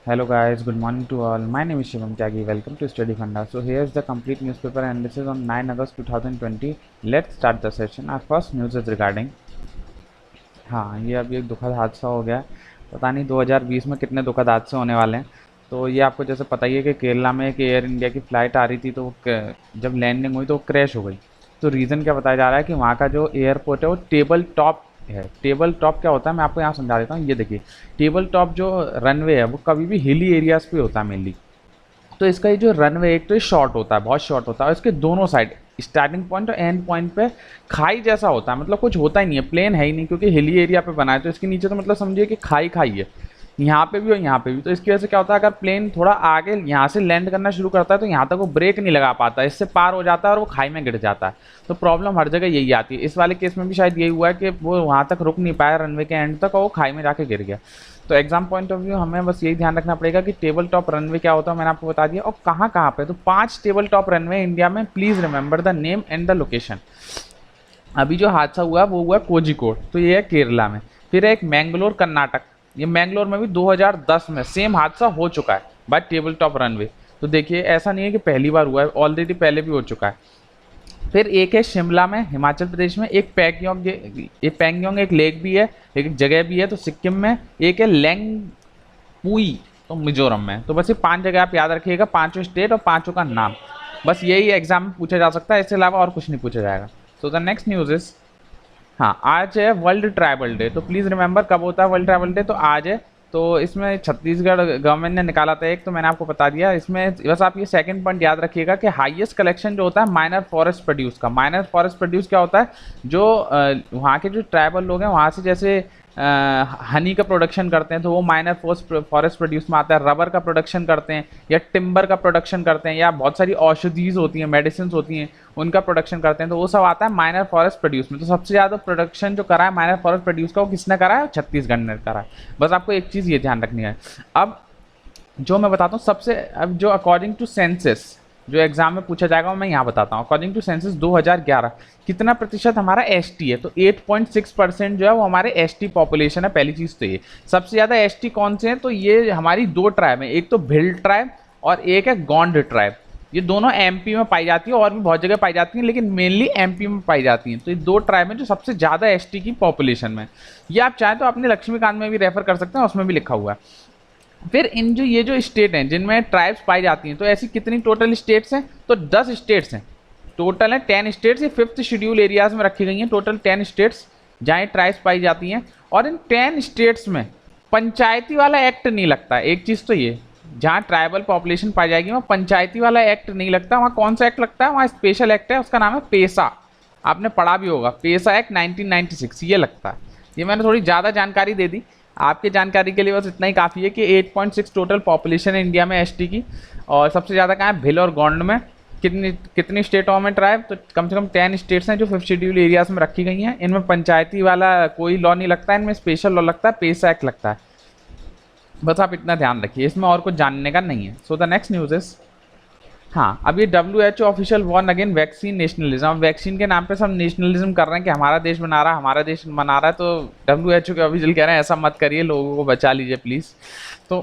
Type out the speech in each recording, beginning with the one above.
Hello guys, good morning to all. My name is Shivam Tyagi. Welcome to Study Funda. So here's the complete newspaper and this is on 9 August 2020. Let's start the session. Our first news is regarding हाँ ये अभी एक दुखद हादसा हो गया। पता नहीं 2020 में कितने दुखद हादसे होने वाले हैं। तो ये आपको जैसे पता ही है कि केरला में एक एयर इंडिया की फ़्लाइट आ रही थी तो जब लैंडिंग हुई तो वो क्रैश हो गई। तो रीज़न क्या बताया जा रहा है कि वहाँ का जो एयरपोर्ट है वो टेबल टॉप है। टेबल टॉप क्या होता है मैं आपको यहाँ समझा देता हूँ। ये देखिए, टेबल टॉप जो रनवे है वो कभी भी हिली एरियाज़ पे होता है मेनली। तो इसका ये जो रनवे एक तो ये शॉर्ट होता है, बहुत शॉर्ट होता है और इसके दोनों साइड स्टार्टिंग पॉइंट और एंड पॉइंट पे खाई जैसा होता है। मतलब कुछ होता ही नहीं है, प्लेन है ही नहीं क्योंकि हिली एरिया पे बना है। तो इसके नीचे तो मतलब समझिए कि खाई खाई है, यहाँ पे भी और यहाँ पे भी। तो इसकी वजह से क्या होता है, अगर प्लेन थोड़ा आगे यहाँ से लैंड करना शुरू करता है तो यहाँ तक वो ब्रेक नहीं लगा पाता, इससे पार हो जाता है और वो खाई में गिर जाता है। तो प्रॉब्लम हर जगह यही आती है। इस वाले केस में भी शायद यही हुआ है कि वो वहाँ तक रुक नहीं पाया रनवे के एंड तक और वो खाई में जाके गिर गया। तो एग्जाम पॉइंट ऑफ व्यू हमें बस यही ध्यान रखना पड़ेगा कि टेबल टॉप रनवे क्या होता है, मैंने आपको बता दिया और कहाँ कहाँ पे। तो 5 टेबल टॉप रनवे इंडिया में, please remember the name and the location. अभी जो हादसा हुआ वो हुआ कोझिकोड, तो ये है केरला में। फिर एक मैंगलोर कर्नाटक, ये मैंगलोर में भी 2010 में सेम हादसा हो चुका है बाय टेबल टॉप रनवे। तो देखिए ऐसा नहीं है कि पहली बार हुआ है, ऑलरेडी पहले भी हो चुका है। फिर एक है शिमला में, हिमाचल प्रदेश में। एक पैंगोंग, ये पैंगोंग एक लेक भी है, एक जगह भी है तो सिक्किम में। एक है लेंगपुई, तो मिजोरम में। तो बस ये 5 जगह आप याद रखिएगा, 5 स्टेट और 5 का नाम। बस यही एग्जाम में पूछा जा सकता है, इसके अलावा और कुछ नहीं पूछा जाएगा। सो द नेक्स्ट न्यूज इज, हाँ आज है वर्ल्ड ट्राइबल डे। तो प्लीज़ रिमेंबर कब होता है वर्ल्ड ट्राइबल डे, तो आज है। तो इसमें छत्तीसगढ़ गवर्नमेंट ने निकाला था एक, तो मैंने आपको बता दिया। इसमें बस आप ये सेकंड पॉइंट याद रखिएगा कि हाईएस्ट कलेक्शन जो होता है माइनर फॉरेस्ट प्रोड्यूस का। माइनर फॉरेस्ट प्रोड्यूस क्या होता है, जो वहाँ के जो ट्राइबल लोग हैं वहाँ से जैसे हनी का प्रोडक्शन करते हैं तो वो माइनर फॉरेस्ट प्रोड्यूस में आता है। रबर का प्रोडक्शन करते हैं या टिम्बर का प्रोडक्शन करते हैं या बहुत सारी औषधीज होती हैं, मेडिसिन होती हैं, उनका प्रोडक्शन करते हैं, तो वो सब आता है माइनर फॉरेस्ट प्रोड्यूस में। तो सबसे ज़्यादा प्रोडक्शन जो करा है माइनर फॉरेस्ट प्रोड्यूस का वो किसने करा है, छत्तीसगढ़ ने करा है। बस आपको एक चीज़ ये ध्यान रखनी है। अब जो मैं बताता हूँ सबसे, अब जो अकॉर्डिंग टू सेंसस जो एग्जाम में पूछा जाएगा वो मैं यहाँ बताता हूँ। अकॉर्डिंग टू सेंसस 2011 कितना प्रतिशत हमारा एसटी है, तो 8.6% जो है वो हमारे एसटी पॉपुलेशन है। पहली चीज़ तो ये। सबसे ज़्यादा एसटी कौन से हैं, तो ये हमारी 2 ट्राइब है, एक तो भिल ट्राइब और एक है गोंड ट्राइब। ये दोनों एमपी में पाई जाती है और भी बहुत जगह पाई जाती हैं, लेकिन मेनली एमपी में पाई जाती हैं। तो ये 2 ट्राइब में जो सबसे ज़्यादा एसटी की पॉपुलेशन में। ये आप चाहें तो अपने लक्ष्मीकांत में भी रेफर कर सकते हैं, उसमें भी लिखा हुआ है। फिर इन जो ये जो स्टेट हैं जिनमें ट्राइब्स पाई जाती हैं, तो ऐसी कितनी टोटल स्टेट्स हैं, तो 10 स्टेट्स हैं टोटल है। 10 स्टेट्स ये 5th शेड्यूल एरियाज में रखी गई हैं। टोटल 10 स्टेट्स जहाँ ट्राइब्स पाई जाती हैं। और इन 10 स्टेट्स में पंचायती वाला एक्ट नहीं लगता। एक चीज़ तो ये, जहाँ ट्राइबल पॉपुलेशन पाई जाएगी वहाँ पंचायती वाला एक्ट नहीं लगता। वहाँ कौन सा एक्ट लगता है, वहाँ स्पेशल एक्ट है, उसका नाम है पेसा। आपने पढ़ा भी होगा, पेसा एक्ट 1996 ये लगता है। ये मैंने थोड़ी ज़्यादा जानकारी दे दी आपकी जानकारी के लिए, बस इतना ही काफ़ी है कि 8.6 टोटल पॉपुलेशन है इंडिया में एसटी की। और सबसे ज़्यादा कहाँ है, भिल और गोंड में। कितनी कितनी स्टेटों में ट्राइब, तो कम से कम 10 स्टेट्स हैं जो 5th शेड्यूल एरियाज में रखी गई हैं। इनमें पंचायती वाला कोई लॉ नहीं लगता है, इनमें स्पेशल लॉ लगता है, पेसा एक्ट लगता है। बस आप इतना ध्यान रखिए, इसमें और कुछ जानने का नहीं है। So the next news is, हाँ अब ये WHO official warn again vaccine nationalism. अब वैक्सीन के नाम पे सब नेशनलिज्म कर रहे हैं कि हमारा देश बना रहा है, हमारा देश बना रहा है। तो WHO के ऑफिशियल कह रहे हैं ऐसा मत करिए, लोगों को बचा लीजिए प्लीज़। तो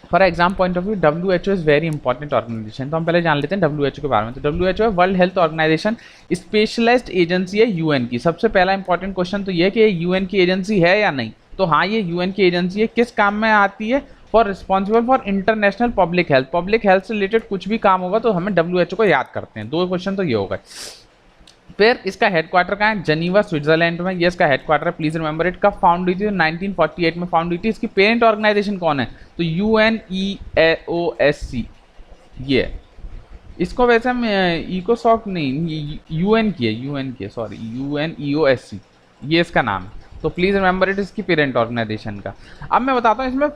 for exam point of view WHO is very important organization. तो हम पहले जान लेते हैं WHO के बारे में। तो WHO है world health organization, specialized agency है यूएन की। सबसे पहला इंपॉर्टेंट क्वेश्चन तो ये है कि ये यूएन की एजेंसी है या नहीं। तो हाँ ये यूएन की एजेंसी है। किस काम में आती है, for responsible for international public health. Public health से रिलेटेड कुछ भी काम होगा तो हमें WHO को याद करते हैं। 2 क्वेश्चन तो ये होगा। फिर इसका हेडक्वार्टर कहाँ है, जनीवा स्विट्जरलैंड में, ये इसका हेडक्वार्टर है। Please remember it. कब फाउंड हुई थी, 1948 में फाउंड हुई थी। इसकी पेरेंट ऑर्गेनाइजेशन कौन है, तो UNEOSC ये। इसको वैसे हम इकोसॉक नहीं, यूएन की है, सॉरी UNEOSC ये इसका नाम है। तो प्लीज रिमेंबर इट, इसकी पेरेंट ऑर्गेनाइजेशन का। अब मैं बताता हूँ इसमें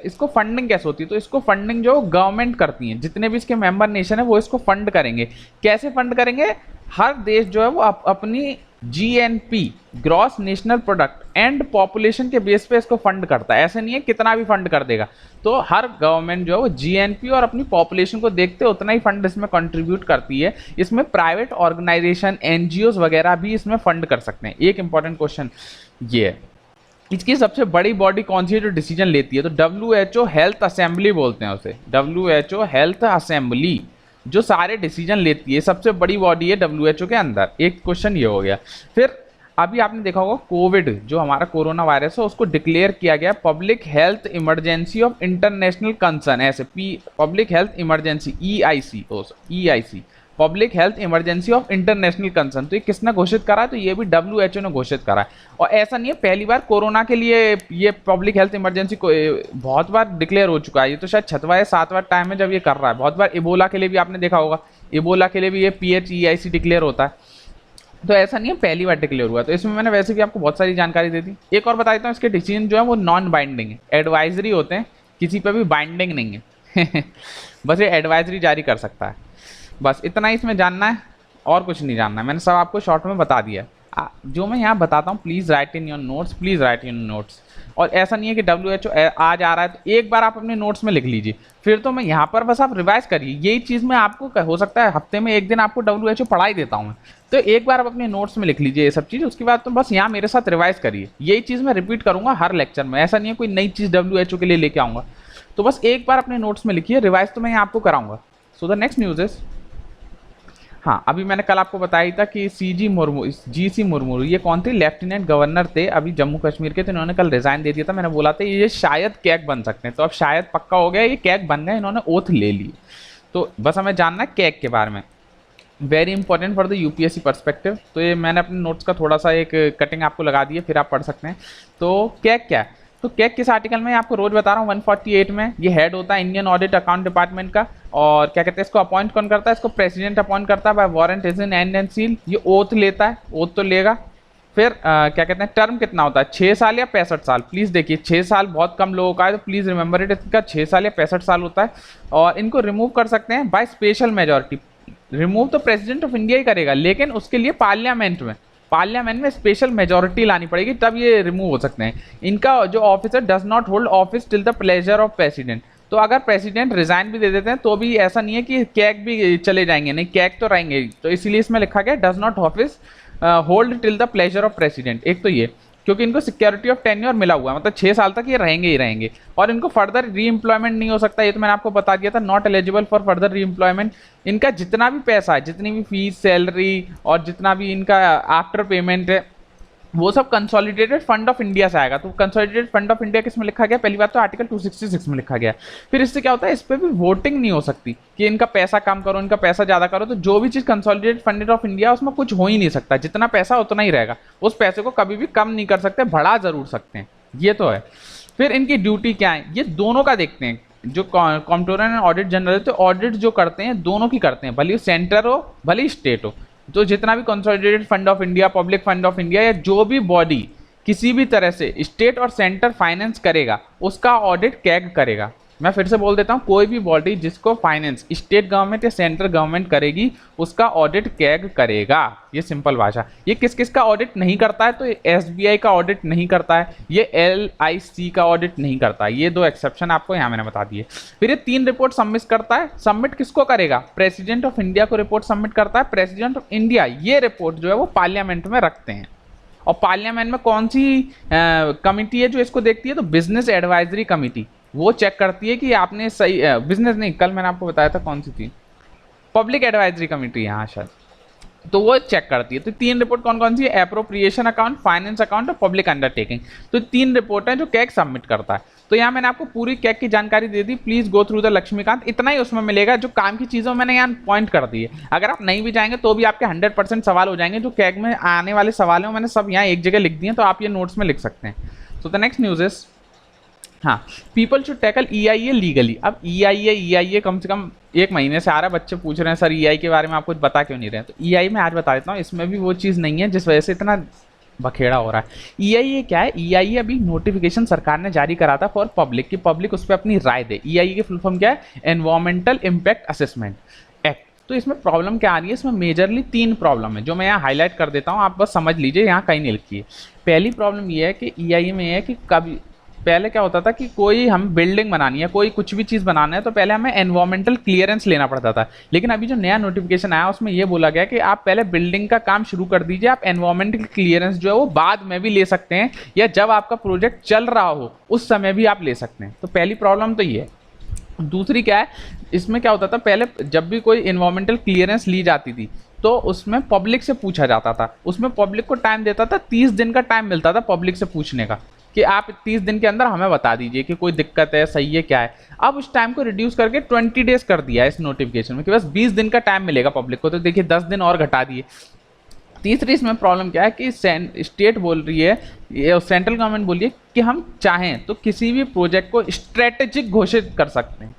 इसको फंडिंग कैसे होती है। तो इसको फंडिंग जो गवर्नमेंट करती है, जितने भी इसके मेंबर नेशन है वो इसको फंड करेंगे। कैसे फंड करेंगे, हर देश जो है वो अपनी GNP gross national product and population के बेस पे इसको फंड करता है। ऐसे नहीं है कितना भी फंड कर देगा। तो हर गवर्नमेंट जो है वो GNP और अपनी पॉपुलेशन को देखते उतना ही फंड इसमें कंट्रीब्यूट करती है। इसमें प्राइवेट ऑर्गेनाइजेशन NGOs वगैरह भी इसमें फंड कर सकते हैं। एक इंपॉर्टेंट क्वेश्चन ये है। इसकी सबसे बड़ी बॉडी कौन सी है जो डिसीजन लेती है? तो WHO हेल्थ असेंबली बोलते हैं उसे, WHO हेल्थ असेंबली जो सारे डिसीजन लेती है, सबसे बड़ी बॉडी है WHO के अंदर। एक क्वेश्चन ये हो गया। फिर अभी आपने देखा होगा कोविड जो हमारा कोरोना वायरस है उसको डिक्लेयर किया गया public health emergency of international concern, ऐसे public health emergency EIC public health emergency of international concern. तो ये किसने घोषित करा है? तो ये भी WHO ने घोषित करा है। और ऐसा नहीं है पहली बार कोरोना के लिए ये पब्लिक हेल्थ इमरजेंसी को बहुत बार डिक्लेयर हो चुका है। ये तो शायद 6वां या 7वां टाइम है जब ये कर रहा है। बहुत बार इबोला के लिए भी आपने देखा होगा, इबोला के लिए भी ये PHEIC डिक्लेयर होता है। तो ऐसा नहीं है पहली बार डिक्लेयर हुआ। तो इसमें मैंने वैसे भी आपको बहुत सारी जानकारी दे दी। एक और बता देता हूँ, इसके डिसीजन जो है वो नॉन बाइंडिंग है, एडवाइजरी होते हैं, किसी पे भी बाइंडिंग नहीं है बस ये एडवाइजरी जारी कर सकता है। बस इतना ही इसमें जानना है, और कुछ नहीं जानना है। मैंने सब आपको शॉर्ट में बता दिया। जो मैं यहाँ बताता हूँ please write in your notes, please write in notes. और ऐसा नहीं है कि WHO आज आ रहा है तो एक बार आप अपने नोट्स में लिख लीजिए, फिर तो मैं यहाँ पर बस आप रिवाइज करिए। यही चीज़ मैं आपको हो सकता है हफ्ते में एक दिन आपको WHO पढ़ा ही देता हूँ मैं, तो एक बार आप अपने नोट्स में लिख लीजिए ये सब चीज़। उसके बाद तो बस यहाँ मेरे साथ रिवाइज करिए। यही चीज़ मैं रिपीट करूँगा हर लेक्चर में, ऐसा नहीं है कोई नई चीज़ WHO के लिए लेके आऊँगा। तो बस एक बार अपने नोट्स में लिखिए, रिवाइज तो मैं यहाँ आपको कराऊँगा। सो द नेक्स्ट न्यूज़ इज, हाँ अभी मैंने कल आपको बताया था कि GC मुर्मू ये कौन थे? लेफ्टिनेंट गवर्नर थे अभी जम्मू कश्मीर के। तो इन्होंने कल रिजाइन दे दिया था। मैंने बोला था ये शायद कैग बन सकते हैं, तो अब शायद पक्का हो गया, ये कैग बन गए, इन्होंने ओथ ले ली। तो बस हमें जानना है कैग के बारे में, very important for the UPSC perspective. तो ये मैंने अपने नोट्स का थोड़ा सा एक कटिंग आपको लगा दी है, फिर आप पढ़ सकते हैं। तो कैग क्या है? तो कैग किस आर्टिकल में आपको रोज बता रहा हूँ 148 में ये हेड होता है इंडियन ऑडिट अकाउंट डिपार्टमेंट का। और क्या कहते हैं इसको अपॉइंट कौन करता है? इसको प्रेसिडेंट अपॉइंट करता है by warrant is in hand and seal. ये ओथ लेता है, ओथ तो लेगा। फिर क्या कहते हैं टर्म कितना होता है? 6 साल या 65 साल? प्लीज़ देखिए 6 साल बहुत कम लोगों का है, तो प्लीज़ रिमेंबर इट, इसका 6 साल या 65 साल होता है। और इनको रिमूव कर सकते हैं बाय स्पेशल मेजोरिटी। रिमूव तो प्रेसिडेंट ऑफ इंडिया ही करेगा, लेकिन उसके लिए पार्लियामेंट में स्पेशल मेजोरिटी लानी पड़ेगी, तब ये रिमूव हो सकते हैं। इनका जो officer does not hold office till the pleasure of president. तो अगर प्रेसिडेंट रिजाइन भी दे देते हैं तो भी ऐसा नहीं है कि कैग भी चले जाएंगे, नहीं कैग तो रहेंगे। तो इसीलिए इसमें लिखा गया does not office hold till the pleasure of president. एक तो ये, क्योंकि इनको सिक्योरिटी ऑफ टेन्योर मिला हुआ है, मतलब 6 साल तक ये रहेंगे ही रहेंगे। और इनको फर्दर री एम्प्लॉयमेंट नहीं हो सकता, ये तो मैंने आपको बता दिया था, नॉट एलिजिबल फॉर फर्दर री एम्प्लॉयमेंट। इनका जितना भी पैसा है, जितनी भी फीस, सैलरी और जितना भी इनका आफ्टर पेमेंट है, वो सब कंसोलिडेटेड फंड ऑफ इंडिया से आएगा। तो कंसोलिडेटेड फंड ऑफ इंडिया किस में लिखा गया? पहली बात तो आर्टिकल 266 में लिखा गया। फिर इससे क्या होता है, इस पर भी वोटिंग नहीं हो सकती कि इनका पैसा कम करो, इनका पैसा ज़्यादा करो। तो जो भी चीज़ कंसोलिडेटेड फंड ऑफ इंडिया, उसमें कुछ हो ही नहीं सकता, जितना पैसा उतना ही रहेगा। उस पैसे को कभी भी कम नहीं कर सकते, बढ़ा जरूर सकते हैं, ये तो है। फिर इनकी ड्यूटी क्या है, ये दोनों का देखते हैं। जो कॉम्प्ट्रोलर एंड ऑडिट जनरल, तो ऑडिट जो करते हैं दोनों की करते हैं, भले सेंटर हो भले स्टेट हो। तो जितना भी consolidated fund of India, public fund of India, या जो भी बॉडी किसी भी तरह से स्टेट और सेंटर फाइनेंस करेगा, उसका ऑडिट कैग करेगा। मैं फिर से बोल देता हूँ, कोई भी बॉडी जिसको फाइनेंस स्टेट गवर्नमेंट या सेंट्रल गवर्नमेंट करेगी, उसका ऑडिट कैग करेगा। ये सिंपल भाषा। ये किस किस का ऑडिट नहीं करता है? तो SBI का ऑडिट नहीं करता है, ये LIC का ऑडिट नहीं करता है। ये 2 एक्सेप्शन आपको यहाँ मैंने बता दिए। फिर ये 3 रिपोर्ट सबमिट करता है। सबमिट किसको करेगा? प्रेसिडेंट ऑफ इंडिया को रिपोर्ट सबमिट करता है। प्रेसिडेंट ऑफ इंडिया ये रिपोर्ट जो है वो पार्लियामेंट में रखते हैं। और पार्लियामेंट में कौन सी कमिटी है जो इसको देखती है? तो बिजनेस एडवाइजरी कमिटी। वो चेक करती है कि आपने सही बिजनेस नहीं, कल मैंने आपको बताया था कौन सी थी, पब्लिक एडवाइजरी कमेटी यहाँ शायद, तो वो चेक करती है। तो 3 रिपोर्ट कौन कौन सी है? एप्रोप्रिएशन अकाउंट, फाइनेंस अकाउंट और पब्लिक अंडरटेकिंग। तो 3 रिपोर्ट है जो कैग सबमिट करता है। तो यहाँ मैंने आपको पूरी कैग की जानकारी दे दी। Please go through the Laxmikanth, इतना ही उसमें मिलेगा। जो काम की चीज़ों मैंने यहाँ पॉइंट कर दी है। अगर आप नहीं भी जाएंगे तो भी आपके 100% सवाल हो जाएंगे। जो कैग में आने वाले सवाल हैं मैंने सब यहाँ एक जगह लिख दिए हैं, तो आप ये नोट्स में लिख सकते हैं। तो द नेक्स्ट न्यूज इज, हाँ, people should tackle EIA legally. अब EIA कम से कम 1 महीने से आ रहा है, बच्चे पूछ रहे हैं सर EI के बारे में आप कुछ बता क्यों नहीं रहे हैं। तो EI मैं आज बता देता हूँ, इसमें भी वो चीज़ नहीं है जिस वजह से इतना बखेड़ा हो रहा है। EIA क्या है? EIA अभी नोटिफिकेशन सरकार ने जारी करा था फॉर पब्लिक, कि पब्लिक उस पर अपनी राय दे। EIA की फुल फॉर्म क्या है? Environmental impact assessment act. तो इसमें प्रॉब्लम क्या आ रही है? इसमें मेजरली 3 प्रॉब्लम है जो मैं यहाँ हाईलाइट कर देता हूँ, आप बस समझ लीजिए, यहाँ कहीं नहीं लिखी है। पहली प्रॉब्लम ये है कि EIA में है कि कभी पहले क्या होता था कि कोई हम बिल्डिंग बनानी है, कोई कुछ भी चीज़ बनाना है, तो पहले हमें एनवायरमेंटल क्लियरेंस लेना पड़ता था। लेकिन अभी जो नया नोटिफिकेशन आया उसमें ये बोला गया कि आप पहले बिल्डिंग का काम शुरू कर दीजिए, आप एनवायरमेंटल क्लियरेंस जो है वो बाद में भी ले सकते हैं, या जब आपका प्रोजेक्ट चल रहा हो उस समय भी आप ले सकते हैं। तो पहली प्रॉब्लम तो ये है। दूसरी क्या है, इसमें क्या होता था, पहले जब भी कोई इन्वायरमेंटल क्लियरेंस ली जाती थी तो उसमें पब्लिक से पूछा जाता था, उसमें पब्लिक को टाइम देता था, 30 दिन का टाइम मिलता था पब्लिक से पूछने का कि आप 30 दिन के अंदर हमें बता दीजिए कि कोई दिक्कत है, सही है, क्या है। अब उस टाइम को रिड्यूस करके 20 डेज कर दिया है इस नोटिफिकेशन में कि बस 20 दिन का टाइम मिलेगा पब्लिक को, तो देखिए 10 दिन और घटा दिए। तीसरी इसमें प्रॉब्लम क्या है कि स्टेट बोल रही है, ये सेंट्रल गवर्नमेंट बोल रही है कि हम चाहें तो किसी भी प्रोजेक्ट को स्ट्रेटेजिक घोषित कर सकते हैं।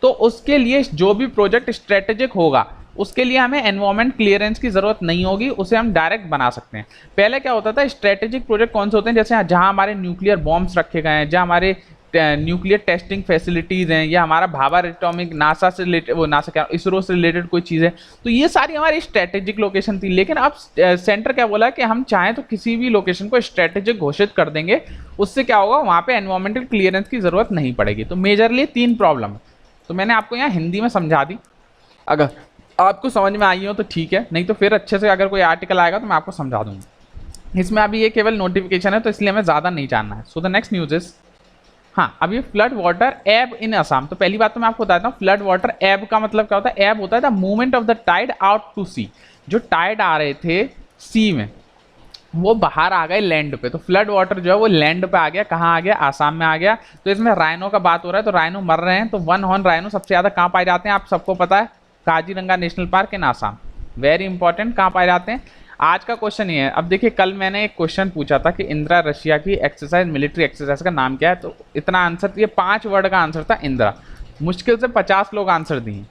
तो उसके लिए जो भी प्रोजेक्ट स्ट्रेटेजिक होगा उसके लिए हमें एनवायरमेंट क्लियरेंस की जरूरत नहीं होगी, उसे हम डायरेक्ट बना सकते हैं। पहले क्या होता था, स्ट्रेटेजिक प्रोजेक्ट कौन से होते हैं, जैसे जहां हमारे न्यूक्लियर बॉम्ब्स रखे गए हैं, जहां हमारे न्यूक्लियर टेस्टिंग फैसिलिटीज़ हैं, या हमारा भाभा एटॉमिक नासा से रिलेटेड, वो नासा क्या इसरो से रिलेटेड कोई चीज़ है, तो ये सारी हमारी स्ट्रेटेजिक लोकेशन थी। लेकिन अब सेंटर क्या बोला कि हम चाहें तो किसी भी लोकेशन को स्ट्रेटेजिक घोषित कर देंगे, उससे क्या होगा, वहाँ पे एनवायरमेंटल क्लियरेंस की ज़रूरत नहीं पड़ेगी। तो मेजरली 3 प्रॉब्लम है, तो मैंने आपको यहाँ हिंदी में समझा दी। अगर आपको समझ में आई हो तो ठीक है, नहीं तो फिर अच्छे से अगर कोई आर्टिकल आएगा तो मैं आपको समझा दूंगा। इसमें अभी ये केवल नोटिफिकेशन है तो इसलिए हमें ज़्यादा नहीं जानना है। So the next news is, हाँ, अभी फ्लड वाटर एब इन असम। तो पहली बात तो मैं आपको बताता हूँ, फ्लड वाटर एब का मतलब क्या होता है। एब होता है the movement of the tide out to sea. जो टाइड आ रहे थे सी में, वो बाहर आ गए लैंड पे, तो फ्लड वाटर जो है वो लैंड पे आ गया। कहाँ आ गया, आसाम में आ गया। तो इसमें राइनो का बात हो रहा है, तो राइनो मर रहे हैं। तो 1 हॉर्न राइनो सबसे ज़्यादा कहाँ पाए जाते हैं, आप सबको पता है, काजीरंगा नेशनल पार्क इन आसाम। वेरी इंपॉर्टेंट, कहाँ पाए जाते हैं। आज का क्वेश्चन ये है, अब देखिए कल मैंने एक क्वेश्चन पूछा था कि इंदिरा रशिया की एक्सरसाइज, मिलिट्री एक्सरसाइज का नाम क्या है, तो इतना आंसर, ये 5 वर्ड का आंसर था इंदिरा। मुश्किल से 50 लोग आंसर दिए।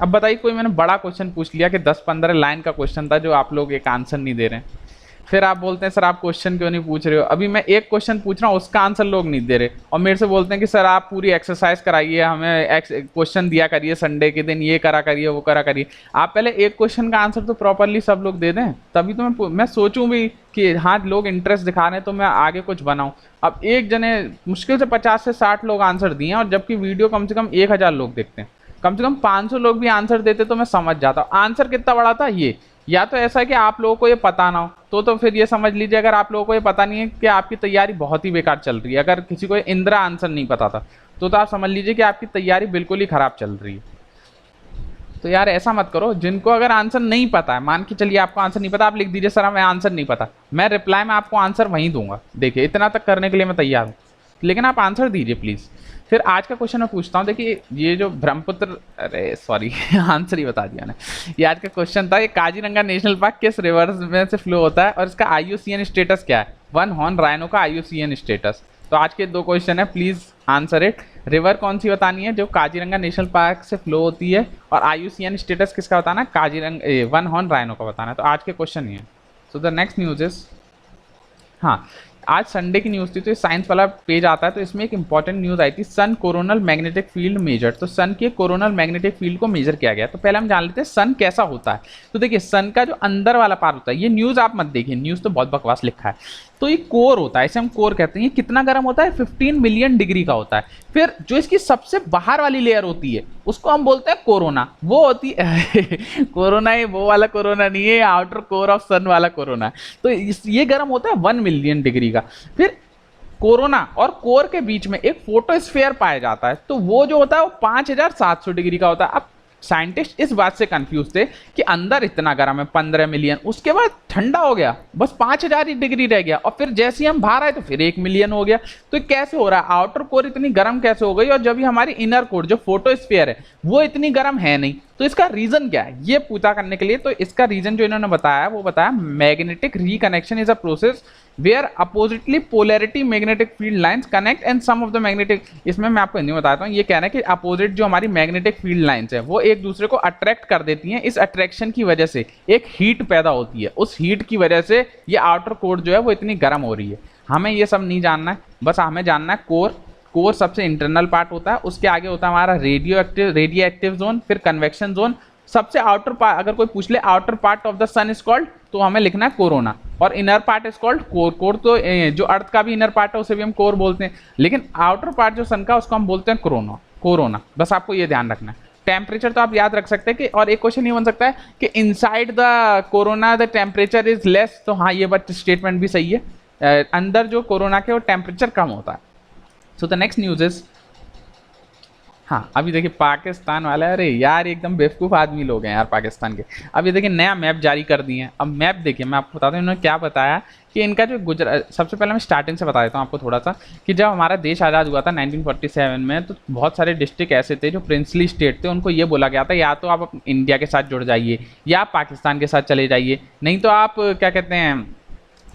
अब बताइए, कोई मैंने बड़ा क्वेश्चन पूछ लिया कि 10-15 लाइन का क्वेश्चन था जो आप लोग एक आंसर नहीं दे रहे हैं, फिर आप बोलते हैं सर आप क्वेश्चन क्यों नहीं पूछ रहे हो। अभी मैं एक क्वेश्चन पूछ रहा हूँ, उसका आंसर लोग नहीं दे रहे, और मेरे से बोलते हैं कि सर आप पूरी एक्सरसाइज कराइए, हमें क्वेश्चन दिया करिए, संडे के दिन ये करा करिए, वो करा करिए। आप पहले एक क्वेश्चन का आंसर तो प्रॉपरली सब लोग दे दें, तभी तो मैं सोचूं भी कि हाँ लोग इंटरेस्ट दिखा रहे हैं तो मैं आगे कुछ बनाऊं। अब एक जने मुश्किल से 50 से 60 लोग आंसर दिए, और जबकि वीडियो कम से कम 1000 लोग देखते हैं, कम से कम 500 लोग भी आंसर देते तो मैं समझ जाता। आंसर कितना बड़ा था ये, या तो ऐसा है कि आप लोगों को ये पता ना हो, तो फिर ये समझ लीजिए, अगर आप लोगों को ये पता नहीं है कि आपकी तैयारी बहुत ही बेकार चल रही है। अगर किसी को इंदिरा आंसर नहीं पता था तो आप समझ लीजिए कि आपकी तैयारी बिल्कुल ही खराब चल रही है। तो यार ऐसा मत करो, जिनको अगर आंसर नहीं पता है, मान के चलिए आपको आंसर नहीं पता, आप लिख दीजिए सर हमें आंसर नहीं पता, मैं रिप्लाई में आपको आंसर वहीं दूंगा। देखिए इतना तक करने के लिए मैं तैयार हूँ, लेकिन आप आंसर दीजिए प्लीज़। फिर आज का क्वेश्चन मैं पूछता हूँ, देखिए ये जो ब्रह्मपुत्र, अरे सॉरी आंसर ही बता दिया ना। ये आज का क्वेश्चन था, ये काजीरंगा नेशनल पार्क किस रिवर में से फ्लो होता है और इसका IUCN स्टेटस क्या है। 1 हॉर्न राइनो का IUCN स्टेटस। तो आज के 2 क्वेश्चन है, प्लीज आंसर इट। रिवर कौन सी बतानी है जो काजीरंगा नेशनल पार्क से फ्लो होती है, और IUCN स्टेटस किसका बताना है, काजीरंगा 1 हॉर्न राइनो का बताना है। तो आज के क्वेश्चन ये है। So the next news is, हाँ आज संडे की न्यूज़ थी तो ये साइंस वाला पेज आता है, तो इसमें एक इंपॉर्टेंट न्यूज़ आई थी, सन कोरोनल मैग्नेटिक फील्ड मेजर। तो सन के कोरोनल मैग्नेटिक फील्ड को मेजर किया गया। तो पहले हम जान लेते हैं सन कैसा होता है। तो देखिए सन का जो अंदर वाला पार्ट होता है, ये न्यूज़ आप मत देखिए, न्यूज़ तो बहुत बकवास लिखा है। तो ये कोर होता है, इसे हम कोर कहते हैं। ये कितना गर्म होता है, 15 मिलियन डिग्री का होता है। फिर जो इसकी सबसे बाहर वाली लेयर होती है उसको हम बोलते हैं कोरोना। वो होती है कोरोना, ये वो वाला कोरोना नहीं है, आउटर कोर ऑफ सन वाला कोरोना। तो ये गर्म होता है 1 मिलियन डिग्री का। फिर कोरोना और कोर के बीच में एक फोटोस्फीयर पाया जाता है, तो वो जो होता है वो 5700 डिग्री का होता है। अब साइंटिस्ट इस बात से कंफ्यूज थे कि अंदर इतना गर्म है 15 मिलियन, उसके बाद ठंडा हो गया, बस 5000 डिग्री रह गया, और फिर जैसे ही हम बाहर आए तो फिर 1 मिलियन हो गया। तो कैसे हो रहा है, आउटर कोर इतनी गर्म कैसे हो गई, और जब हमारी इनर कोर जो फोटोस्फीयर है वो इतनी गर्म है नहीं। तो इसका रीजन क्या है, ये पूछा करने के लिए, तो इसका रीजन जो इन्होंने बताया वो बताया magnetic reconnection is a process where oppositely polarity magnetic field lines connect and some of the magnetic. इसमें मैं आपको हिंदी में बताता हूँ, ये कहना है कि अपोजिट जो हमारी मैग्नेटिक फील्ड लाइंस है वो एक दूसरे को अट्रैक्ट कर देती हैं। इस अट्रैक्शन की वजह से एक हीट पैदा होती है, उस हीट की वजह से ये आउटर कोर जो है वो इतनी गर्म हो रही है। हमें ये सब नहीं जानना है, बस हमें जानना है कोर। कोर सबसे इंटरनल पार्ट होता है, उसके आगे होता है हमारा रेडियो एक्टिव जोन, फिर कन्वेक्शन जोन, सबसे आउटर पार्ट। अगर कोई पूछ ले outer part of the sun is called, तो हमें लिखना है कोरोना। और inner part is called core. Core तो जो अर्थ का भी इनर पार्ट है उसे भी हम कोर बोलते हैं, लेकिन आउटर पार्ट जो सन का उसको हम बोलते हैं कोरोना, कोरोना। बस आपको ये ध्यान रखना है। टेम्परेचर तो आप याद रख सकते हैं कि, और एक क्वेश्चन ये बन सकता है कि inside the corona the temperature is less, तो हाँ ये बात स्टेटमेंट भी सही है, अंदर जो कोरोना के वो टेम्परेचर कम होता है। So the next news is, हाँ अभी देखिए पाकिस्तान वाला, अरे यार एकदम बेवकूफ़ आदमी लोग हैं यार पाकिस्तान के। अब ये देखिए नया मैप जारी कर दिए हैं। अब मैप देखिए मैं आपको बताता हूँ इन्होंने क्या बताया कि इनका जो गुजरात, सबसे पहले मैं स्टार्टिंग से बता देता हूँ आपको थोड़ा सा, कि जब हमारा देश आज़ाद हुआ था 1947 में, तो बहुत सारे डिस्ट्रिक्ट ऐसे थे जो प्रिंसली स्टेट थे, उनको ये बोला गया था या तो आप इंडिया के साथ जुड़ जाइए या आप पाकिस्तान के साथ चले जाइए, नहीं तो आप क्या कहते हैं,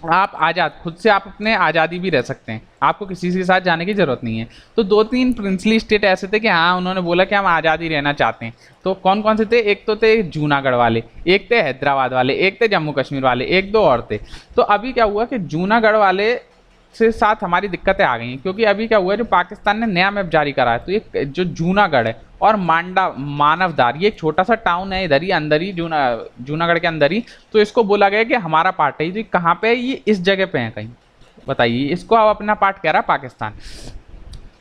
आप आज़ाद, खुद से आप अपने आज़ादी भी रह सकते हैं, आपको किसी के साथ जाने की ज़रूरत नहीं है। तो 2-3 प्रिंसली स्टेट ऐसे थे कि हाँ उन्होंने बोला कि हम आज़ादी रहना चाहते हैं। तो कौन कौन से थे, एक तो थे जूनागढ़ वाले, एक थे हैदराबाद वाले, एक थे जम्मू कश्मीर वाले, एक दो और थे। तो अभी क्या हुआ कि जूनागढ़ वाले से साथ हमारी दिक्कतें आ गई हैं, क्योंकि अभी क्या हुआ है, जो पाकिस्तान ने नया मैप जारी करा है, तो ये जो जूनागढ़ है और मानवदार, ये एक छोटा सा टाउन है इधर ही अंदर ही, जूनागढ़ के अंदर ही, तो इसको बोला गया कि हमारा पार्ट है। ये कहाँ पे है, ये इस जगह पे है कहीं, बताइए, इसको अब अपना पार्ट कह रहा है पाकिस्तान।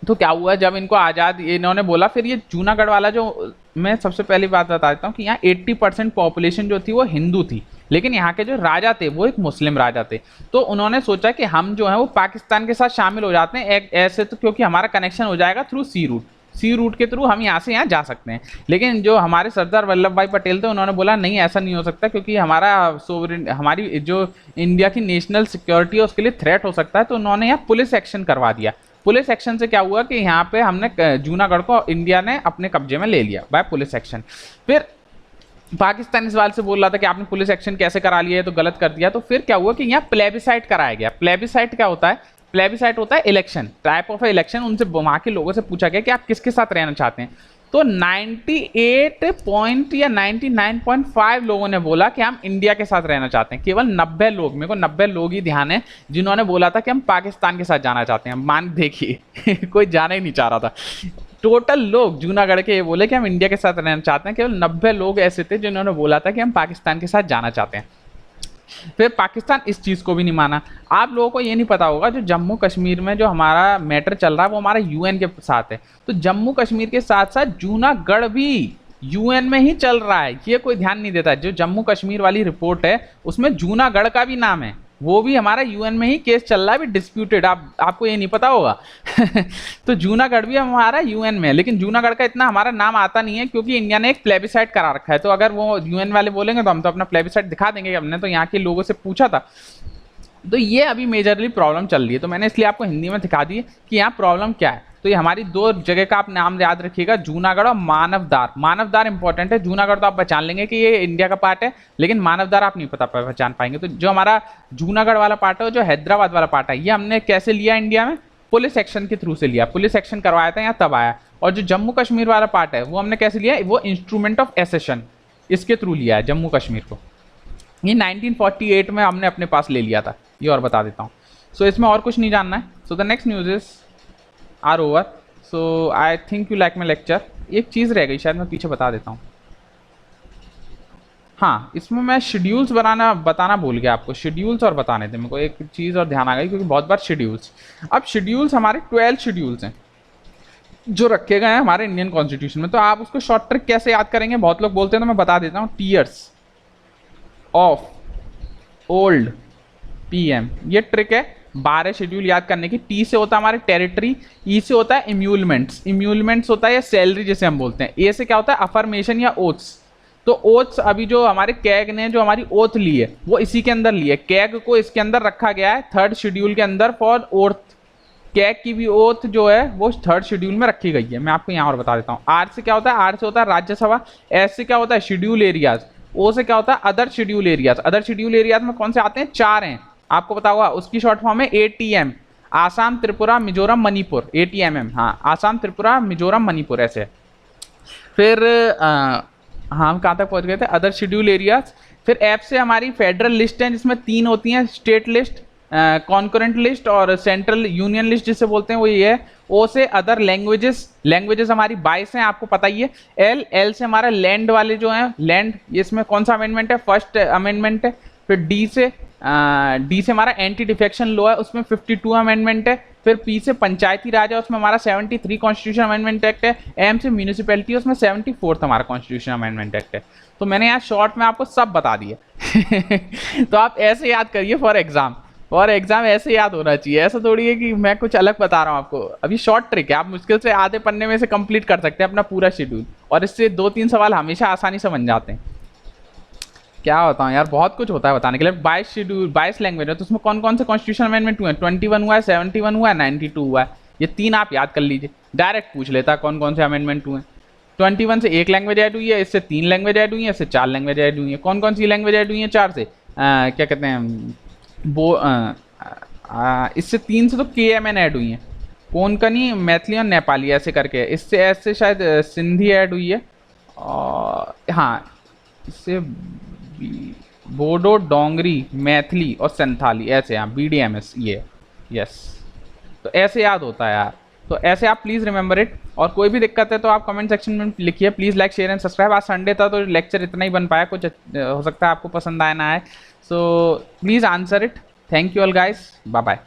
तो क्या हुआ जब इनको आज़ाद इन्होंने बोला, फिर ये जूनागढ़ वाला जो, मैं सबसे पहली बात बता देता हूँ कि यहाँ 80% पॉपुलेशन जो थी वो हिंदू थी, लेकिन यहाँ के जो राजा थे वो एक मुस्लिम राजा थे। तो उन्होंने सोचा कि हम जो है वो पाकिस्तान के साथ शामिल हो जाते हैं ऐसे, तो क्योंकि हमारा कनेक्शन हो जाएगा थ्रू सी रूट के थ्रू हम यहाँ से यहाँ जा सकते हैं। लेकिन जो हमारे सरदार वल्लभ भाई पटेल थे उन्होंने बोला नहीं ऐसा नहीं हो सकता, क्योंकि हमारा सोवरेन, हमारी जो इंडिया की नेशनल सिक्योरिटी है उसके लिए थ्रेट हो सकता है। तो उन्होंने यहाँ पुलिस एक्शन करवा दिया। पुलिस एक्शन से क्या हुआ कि यहाँ पे हमने जूनागढ़ को इंडिया ने अपने कब्जे में ले लिया बाय पुलिस एक्शन। फिर पाकिस्तान इस सवाल से बोल रहा था कि आपने पुलिस एक्शन कैसे करा लिया है, तो गलत कर दिया। तो फिर क्या हुआ कि यहाँ प्लेबिसाइट कराया गया। प्लेबिसाइट क्या होता है, प्लेबिसाइट होता है इलेक्शन, टाइप ऑफ इलेक्शन। उनसे वहाँ के लोगों से पूछा गया कि आप किसके साथ रहना चाहते हैं। तो 98 पॉइंट या 99.5 लोगों ने बोला कि हम इंडिया के साथ रहना चाहते हैं। केवल 90 लोग, मेरे को 90 लोग ही ध्यान है जिन्होंने बोला था कि हम पाकिस्तान के साथ जाना चाहते हैं। मान देखिए कोई जाना ही नहीं चाह रहा था। टोटल लोग जूनागढ़ के ये बोले कि हम इंडिया के साथ रहना चाहते हैं, केवल 90 लोग ऐसे थे जिन्होंने बोला था कि हम पाकिस्तान के साथ जाना चाहते हैं। फिर पाकिस्तान इस चीज़ को भी नहीं माना। आप लोगों को ये नहीं पता होगा, जो जम्मू कश्मीर में जो हमारा मैटर चल रहा है वो हमारा यूएन के साथ है। तो जम्मू कश्मीर के साथ साथ जूनागढ़ भी यूएन में ही चल रहा है, ये कोई ध्यान नहीं देता। जो जम्मू कश्मीर वाली रिपोर्ट है उसमें जूनागढ़ का भी नाम है, वो भी हमारा यूएन में ही केस चल रहा है, भी डिस्प्यूटेड। आपको ये नहीं पता होगा तो जूनागढ़ भी हमारा यूएन में है, लेकिन जूनागढ़ का इतना हमारा नाम आता नहीं है क्योंकि इंडिया ने एक प्लेबिसाइट करा रखा है। तो अगर वो यूएन वाले बोलेंगे तो हम तो अपना प्लेबिसाइट दिखा देंगे। हमने तो यहाँ के लोगों से पूछा था। तो ये अभी मेजरली प्रॉब्लम चल रही है, तो मैंने इसलिए आपको हिंदी में दिखा दी कि यहाँ प्रॉब्लम क्या है। तो ये हमारी दो जगह का आप नाम याद रखिएगा, जूनागढ़ और मानवदार। मानवदार इंपॉर्टेंट है, जूनागढ़ तो आप पहचान लेंगे कि ये इंडिया का पार्ट है, लेकिन मानवदार आप नहीं पहचान पाएंगे। तो जो हमारा जूनागढ़ वाला पार्ट है, जो हैदराबाद वाला पार्ट है, ये हमने कैसे लिया इंडिया में, पुलिस एक्शन के थ्रू से लिया। पुलिस एक्शन करवाया था यहाँ तब आया। और जो जम्मू कश्मीर वाला पार्ट है वो हमने कैसे लिया, वो इंस्ट्रूमेंट ऑफ एसेशन, इसके थ्रू लिया है जम्मू कश्मीर को। ये 1948 में हमने अपने पास ले लिया था, ये और बता देता हूँ। सो इसमें और कुछ नहीं जानना है। So the next news is are over. So I think you like my lecture. एक चीज़ रह गई, शायद मैं पीछे बता देता हूँ। हाँ, इसमें मैं शेड्यूल्स बताना भूल गया आपको। शेड्यूल्स और बताने थे मेरे को, एक चीज़ और ध्यान आ गई, क्योंकि बहुत बार शेड्यूल्स, अब शेड्यूल्स हमारे 12 शेड्यूल्स हैं जो रखे गए हैं हमारे इंडियन कॉन्स्टिट्यूशन में। तो आप उसको शॉर्ट ट्रिक कैसे याद करेंगे, बहुत लोग बोलते हैं, तो मैं बता देता हूँ। टीयर्स ऑफ ओल्ड पीएम, ये ट्रिक है 12 शेड्यूल याद करने की। टी से होता है हमारे टेरिटरी, ई से होता है इम्यूलमेंट्स, इम्यूलमेंट्स होता है या सैलरी जिसे हम बोलते हैं। ए से क्या होता है, अफर्मेशन या ओथ्स। तो ओथ्स अभी जो हमारे कैग ने जो हमारी ओथ ली है वो इसी के अंदर ली है। कैग को इसके अंदर रखा गया है 3rd शेड्यूल के अंदर फॉर ओथ। कैग की भी ओथ जो है वो 3rd शेड्यूल में रखी गई है। मैं आपको यहाँ और बता देता हूँ। आर से क्या होता है, आर से होता है राज्यसभा। एस से क्या होता है, शेड्यूल एरियाज। ओ से क्या होता है, other schedule areas. Other schedule areas में कौन से आते हैं, 4 हैं, आपको पता होगा। उसकी शॉर्ट फॉर्म है ATM, आसाम, त्रिपुरा, मिजोरम, मणिपुर। ATMM, हाँ, आसाम, त्रिपुरा, मिजोरम, मणिपुर, ऐसे। फिर हाँ, हम कहाँ तक पहुँच गए थे, अदर शेड्यूल एरियाज। फिर एफ से हमारी फेडरल लिस्ट है, जिसमें 3 होती हैं, स्टेट लिस्ट, कॉन्करेंट लिस्ट और सेंट्रल यूनियन लिस्ट जिसे बोलते हैं, वो ये है। ओ से अदर लैंग्वेजेस, लैंग्वेजेस हमारी 22 हैं, आपको पता ही है। एल से हमारा लैंड वाले जो हैं, लैंड, इसमें कौन सा अमेंडमेंट है, 1st अमेंडमेंट है। फिर डी से डी से हमारा एंटी डिफेक्शन लॉ है, उसमें 52 अमेंडमेंट है। फिर पी से पंचायती राज है, उसमें हमारा 73 कॉन्स्टिट्यूशन अमेंडमेंट एक्ट है। एम से म्यूनिसिपैलिटी, उसमें 74th हमारा कॉन्स्टिट्यूशन अमेंडमेंट एक्ट है। तो मैंने यहाँ शॉर्ट में आपको सब बता दिया। तो आप ऐसे याद करिए फॉर एग्जाम ऐसे याद होना चाहिए, ऐसा थोड़ी है कि मैं कुछ अलग बता रहा हूँ आपको। अभी शॉर्ट ट्रिक है, आप मुश्किल से आधे पन्ने में से कंप्लीट कर सकते हैं अपना पूरा शेड्यूल, और इससे 2-3 सवाल हमेशा आसानी से बन जाते हैं। क्या बताऊँ यार, बहुत कुछ होता है बताने के लिए। 22 शेड्यूल, 22 लैंग्वेज है, तो उसमें कौन कौन से कॉन्स्टिट्यूशन अमेंडमेंट हुए हैं? 21 हुआ है, 71 हुआ है, 92 हुआ है। ये 3 आप याद कर लीजिए, डायरेक्ट पूछ लेता है कौन कौन से अमेंडमेंट हुए हैं। 21 से 1 लैंग्वेज ऐड हुई है, इससे 3 लैंग्वेज ऐड हुई है, इससे 4 लैंग्वेज ऐड हुई है। कौन कौन सी लैंग्वेज ऐड हुई है 4 से? क्या कहते हैं इससे 3 से तो KMN ऐड हुई है, कोंकणी, मैथिली और नेपाली ऐसे करके। इससे ऐसे शायद सिंधी ऐड हुई है, और हाँ इससे बोडो, डोंगरी, मैथिली और संथाली ऐसे, हाँ BDMS ये, यस। तो ऐसे याद होता है यार, तो ऐसे आप प्लीज़ रिमेंबर इट। और कोई भी दिक्कत है तो आप कमेंट सेक्शन में लिखिए। Please like, share and subscribe. आज संडे था तो लेक्चर इतना ही बन पाया, कुछ हो सकता है आपको पसंद आया ना आए, so please answer it. Thank you all guys, bye bye.